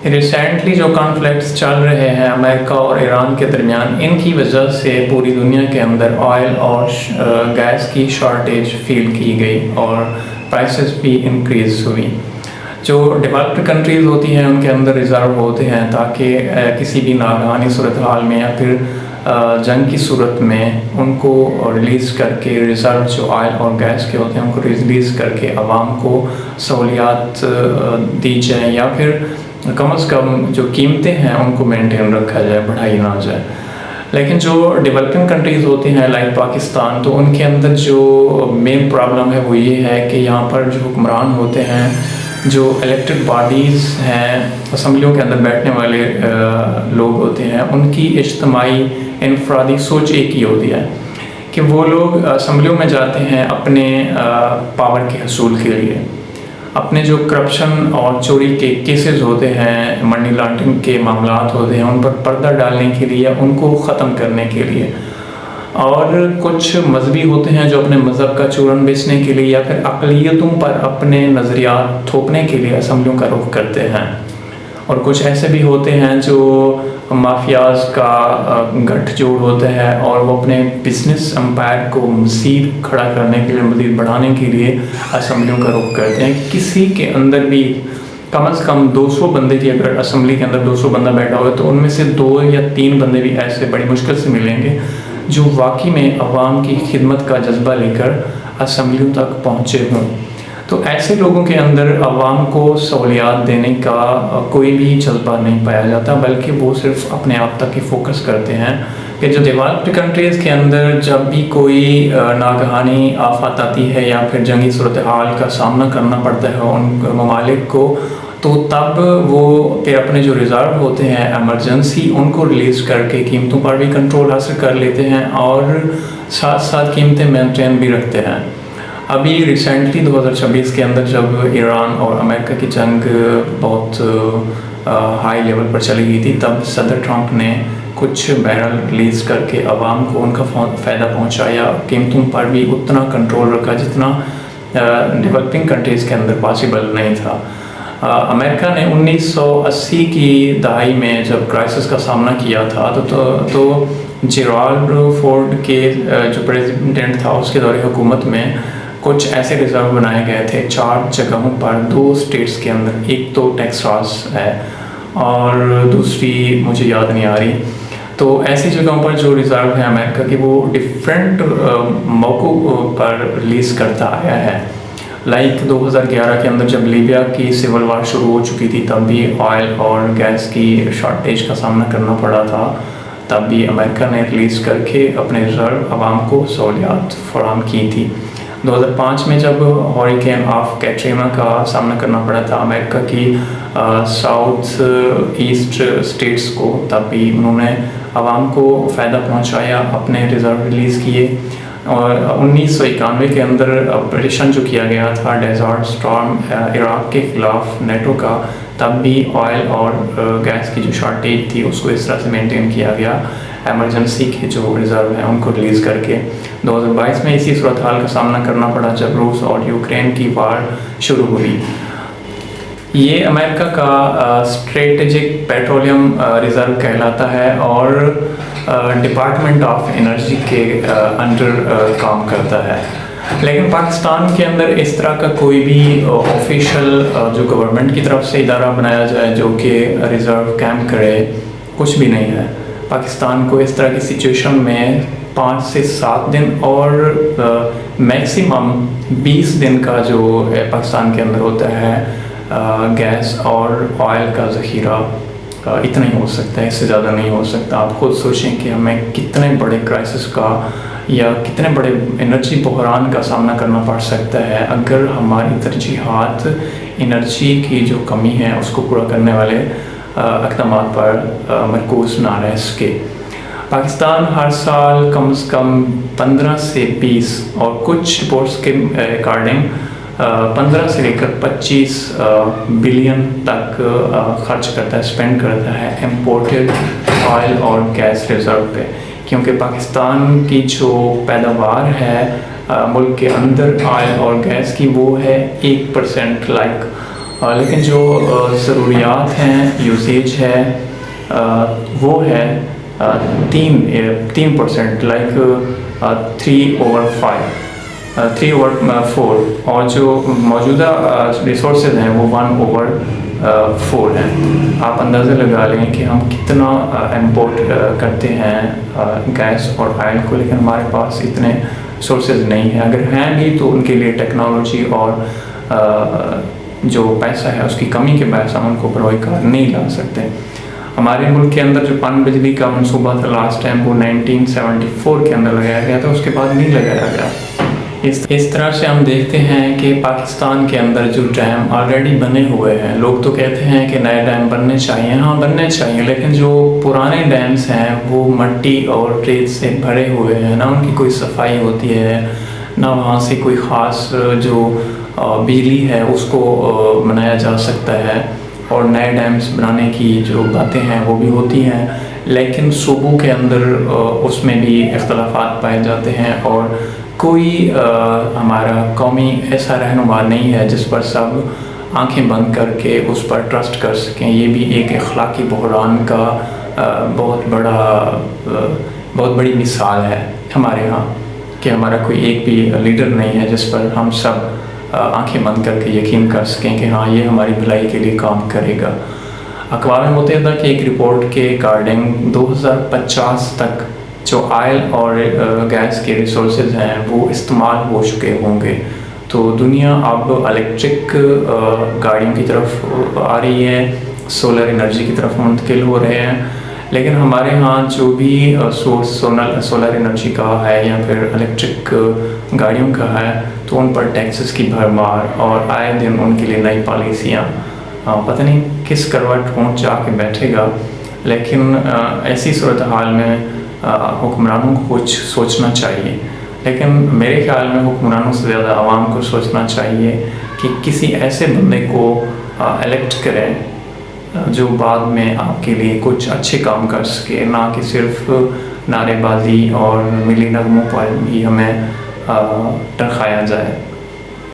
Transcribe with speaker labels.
Speaker 1: Recently جو conflicts چل رہے ہیں امریکہ اور ایران کے درمیان، ان کی وجہ سے پوری دنیا کے اندر آئل اور گیس کی شارٹیج فیل کی گئی اور پرائسز بھی انکریز ہوئی۔ جو ڈیولپڈ کنٹریز ہوتی ہیں ان کے اندر ریزرو ہوتے ہیں تاکہ کسی بھی ناگہانی صورتحال میں یا پھر جنگ کی صورت میں ان کو ریلیز کر کے ریزرو جو آئل اور گیس کے ہوتے ہیں ان کو ریلیز کر کے عوام کو سہولیات دی جائیں، یا پھر کم از کم جو قیمتیں ہیں ان کو مینٹین رکھا جائے، بڑھائی نہ جائے۔ لیکن جو ڈیولپنگ کنٹریز ہوتی ہیں لائک پاکستان، تو ان کے اندر جو مین پرابلم ہے وہ یہ ہے کہ یہاں پر جو حکمران ہوتے ہیں، جو الیکٹڈ باڈیز ہیں، اسمبلیوں کے اندر بیٹھنے والے لوگ ہوتے ہیں، ان کی اجتماعی انفرادی سوچ ایک ہی ہوتی ہے کہ وہ لوگ اسمبلیوں میں جاتے ہیں اپنے پاور کے حصول کے لیے، اپنے جو کرپشن اور چوری کے کیسز ہوتے ہیں، منی لانڈرنگ کے معاملات ہوتے ہیں، ان پر پردہ ڈالنے کے لیے، ان کو ختم کرنے کے لیے، اور کچھ مذہبی ہوتے ہیں جو اپنے مذہب کا چورن بیچنے کے لیے یا پھر اقلیتوں پر اپنے نظریات تھوپنے کے لیے اسمبلیوں کا رخ کرتے ہیں، اور کچھ ایسے بھی ہوتے ہیں جو مافیاز کا گٹھ جوڑ ہوتے ہیں اور وہ اپنے بزنس امپائر کو مزید کھڑا کرنے کے لیے، مزید بڑھانے کے لیے اسمبلیوں کا رخ کرتے ہیں۔ کسی کے اندر بھی کم از کم 200 بندے بھی، اگر اسمبلی کے اندر 200 بندہ بیٹھا ہوا ہے تو ان میں سے 2 یا 3 بندے بھی ایسے بڑی مشکل سے ملیں گے جو واقعی میں عوام کی خدمت کا جذبہ لے کر اسمبلیوں تک پہنچے ہوں۔ تو ایسے لوگوں کے اندر عوام کو سہولیات دینے کا کوئی بھی جذبہ نہیں پایا جاتا، بلکہ وہ صرف اپنے آپ تک ہی فوکس کرتے ہیں۔ کہ جو ڈیولپڈ کنٹریز کے اندر جب بھی کوئی ناگہانی آفات آتی ہے یا پھر جنگی صورتحال کا سامنا کرنا پڑتا ہے ان ممالک کو، تو تب وہ پھر اپنے جو ریزرو ہوتے ہیں ایمرجنسی، ان کو ریلیز کر کے قیمتوں پر بھی کنٹرول حاصل کر لیتے ہیں اور ساتھ ساتھ قیمتیں مینٹین بھی رکھتے ہیں۔ ابھی ریسنٹلی 2026 کے اندر جب ایران اور امریکہ کی جنگ بہت ہائی لیول پر چلی گئی تھی، تب صدر ٹرمپ نے کچھ بیرل ریلیز کر کے عوام کو ان کا فائدہ پہنچایا، قیمتوں پر بھی اتنا کنٹرول رکھا جتنا ڈیولپنگ کنٹریز کے اندر پاسبل نہیں تھا۔ امریکہ نے 1980 کی دہائی میں جب کرائسس کا سامنا کیا تھا تو جیرالڈ فورڈ کے جو پریزیڈنٹ تھا اس کے دور حکومت میں کچھ ایسے ریزرو بنائے گئے تھے 4 جگہوں پر، 2 اسٹیٹس کے اندر، ایک تو ٹیکساس ہے اور دوسری مجھے یاد نہیں آ رہی۔ تو ایسی جگہوں پر جو ریزرو ہے امریکہ کی، وہ ڈفرینٹ موقعوں پر ریلیز کرتا آیا ہے۔ لائک 2011 کے اندر جب لیبیا کی سول وار شروع ہو چکی تھی، تب بھی آئل اور گیس کی شارٹیج کا سامنا کرنا پڑا تھا، تب بھی امریکہ نے ریلیز کر کے اپنے ریزرو عوام کو سہولیات فراہم کی تھی۔ 2005 میں جب ہریکین آف کیٹرینا کا سامنا کرنا پڑا تھا امریکہ کی ساؤتھ ایسٹ اسٹیٹس کو، تب بھی انہوں نے عوام کو فائدہ پہنچایا، اپنے ریزرو ریلیز کیے۔ اور 1991 کے اندر آپریشن جو کیا گیا تھا ڈیزرٹ اسٹارم عراق کے خلاف نیٹو کا، تب بھی آئل اور گیس کی جو شارٹیج تھی اس کو اس طرح سے مینٹین کیا گیا، ایمرجنسی کے جو ریزرو ہیں ان کو ریلیز کر کے۔ 2022 میں اسی صورتحال کا سامنا کرنا پڑا جب روس اور یوکرین کی وار شروع ہوئی۔ یہ امریکہ کا اسٹریٹجک پیٹرولیم ریزرو کہلاتا ہے اور ڈپارٹمنٹ آف انرجی کے انڈر کام کرتا ہے۔ لیکن پاکستان کے اندر اس طرح کا کوئی بھی آفیشیل جو گورنمنٹ کی طرف سے ادارہ بنایا جائے جو کہ ریزرو کیمپ کرے، کچھ بھی نہیں ہے۔ پاکستان کو اس طرح کی سچویشن میں 5 سے 7 دن اور میکسیمم 20 دن کا جو پاکستان کے اندر ہوتا ہے گیس اور آئل کا ذخیرہ، اتنا ہی ہو سکتا ہے، اس سے زیادہ نہیں ہو سکتا۔ آپ خود سوچیں کہ ہمیں کتنے بڑے کرائسس کا یا کتنے بڑے انرجی بحران کا سامنا کرنا پڑ سکتا ہے اگر ہماری ترجیحات انرجی کی جو کمی ہے اس کو پورا کرنے والے اقدامات پر مرکوز نہ رہ سکے۔ پاکستان ہر سال کم از کم 15 سے 20 اور کچھ رپورٹس کے اکارڈنگ 15 سے لے کر 25 بلین تک خرچ کرتا ہے، اسپینڈ کرتا ہے امپورٹڈ آئل اور گیس ریزرو پہ، کیونکہ پاکستان کی جو پیداوار ہے ملک کے اندر آئل اور گیس کی وہ ہے 1% لائک لیکن جو ضروریات ہیں، یوزیج ہے، وہ ہے 3%، لائک 3/4، اور جو موجودہ ریسورسز ہیں وہ 1/4 ہیں۔ آپ اندازہ لگا لیں کہ ہم کتنا امپورٹ کرتے ہیں گیس اور آئل کو، لیکن ہمارے پاس اتنے سورسز نہیں ہیں۔ اگر ہیں بھی تو ان کے لیے ٹیکنالوجی اور جو پیسہ ہے اس کی کمی کے باعث ہم ان کو بروئے کار نہیں لا سکتے۔ ہمارے ملک کے اندر جو پن بجلی کا منصوبہ تھا لاسٹ ٹائم، وہ 1974 کے اندر لگایا گیا تھا، اس کے بعد نہیں لگایا گیا۔ اس طرح سے ہم دیکھتے ہیں کہ پاکستان کے اندر جو ڈیم آلریڈی بنے ہوئے ہیں، لوگ تو کہتے ہیں کہ نئے ڈیم بننے چاہیے، ہاں بننے چاہیے، لیکن جو پرانے ڈیمز ہیں وہ مٹی اور ریت سے بھرے ہوئے ہیں، نہ ان کی کوئی صفائی ہوتی ہے، نہ وہاں سے کوئی خاص جو بجلی ہے اس کو بنایا جا سکتا ہے، اور نئے ڈیمز بنانے کی جو باتیں ہیں وہ بھی ہوتی ہیں، لیکن صوبوں کے اندر اس میں بھی اختلافات پائے جاتے ہیں، اور کوئی ہمارا قومی ایسا رہنما نہیں ہے جس پر سب آنکھیں بند کر کے اس پر ٹرسٹ کر سکیں۔ یہ بھی ایک اخلاقی بحران کا بہت بڑی مثال ہے ہمارے ہاں، کہ ہمارا کوئی ایک بھی لیڈر نہیں ہے جس پر ہم سب آنکھیں بند کر کے یقین کر سکیں کہ ہاں یہ ہماری بھلائی کے لیے کام کرے گا۔ اقوام متحدہ کی ایک رپورٹ کے اکارڈنگ 2050 تک جو آئل اور گیس کے ریسورسز ہیں وہ استعمال ہو چکے ہوں گے، تو دنیا اب الیکٹرک گاڑیوں کی طرف آ رہی ہے، سولر انرجی کی طرف منتقل ہو رہے ہیں، لیکن ہمارے ہاں جو بھی سورس سولر انرجی کا ہے یا پھر الیکٹرک گاڑیوں کا ہے تو ان پر ٹیکسز کی بھرمار، اور آئے دن ان کے لیے نئی پالیسیاں، پتہ نہیں کس کروٹ پہنچ جا کے بیٹھے گا۔ لیکن ایسی صورتحال میں حکمرانوں کو کچھ سوچنا چاہیے، لیکن میرے خیال میں حکمرانوں سے زیادہ عوام کو سوچنا چاہیے کہ کسی ایسے بندے کو الیکٹ کریں جو بعد میں آپ کے لیے کچھ اچھے کام کر سکے، نہ کہ صرف نعرے بازی اور ملی نغموں پر ہی ہمیں ٹرخایا جائے۔